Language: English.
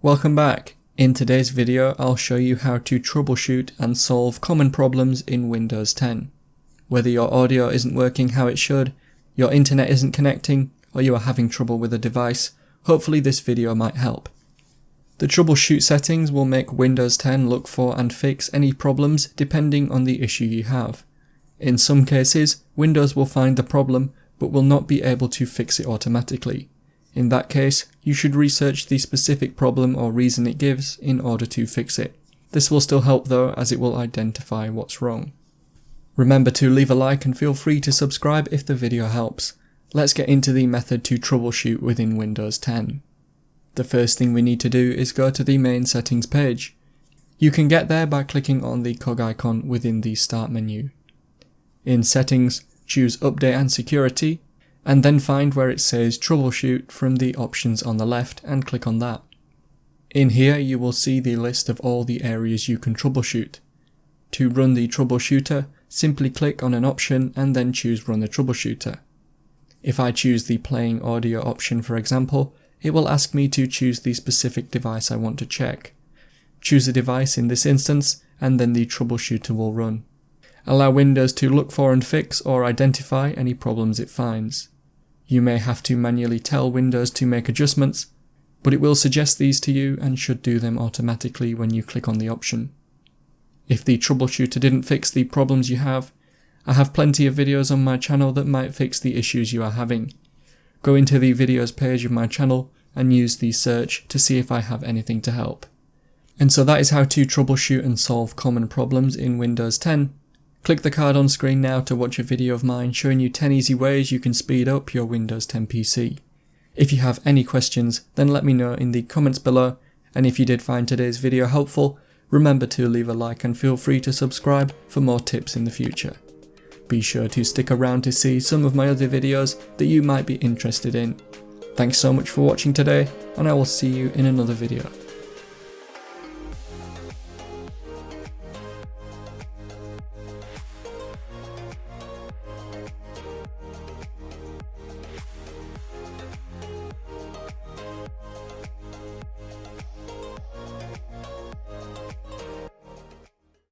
Welcome back. In today's video, I'll show you how to troubleshoot and solve common problems in Windows 10. Whether your audio isn't working how it should, your internet isn't connecting, or you are having trouble with a device, hopefully this video might help. The troubleshoot settings will make Windows 10 look for and fix any problems depending on the issue you have. In some cases, Windows will find the problem but will not be able to fix it automatically. In that case, you should research the specific problem or reason it gives in order to fix it. This will still help though, as it will identify what's wrong. Remember to leave a like and feel free to subscribe if the video helps. Let's get into the method to troubleshoot within Windows 10. The first thing we need to do is go to the main settings page. You can get there by clicking on the cog icon within the start menu. In settings, choose update and security, and then find where it says troubleshoot from the options on the left and click on that. In here you will see the list of all the areas you can troubleshoot. To run the troubleshooter, simply click on an option and then choose run the troubleshooter. If I choose the playing audio option for example, it will ask me to choose the specific device I want to check. Choose a device in this instance and then the troubleshooter will run. Allow Windows to look for and fix or identify any problems it finds. You may have to manually tell Windows to make adjustments, but it will suggest these to you and should do them automatically when you click on the option. If the troubleshooter didn't fix the problems you have, I have plenty of videos on my channel that might fix the issues you are having. Go into the videos page of my channel and use the search to see if I have anything to help. And so that is how to troubleshoot and solve common problems in Windows 10. Click the card on screen now to watch a video of mine showing you 10 easy ways you can speed up your Windows 10 PC. If you have any questions, then let me know in the comments below, and if you did find today's video helpful, remember to leave a like and feel free to subscribe for more tips in the future. Be sure to stick around to see some of my other videos that you might be interested in. Thanks so much for watching today, and I will see you in another video.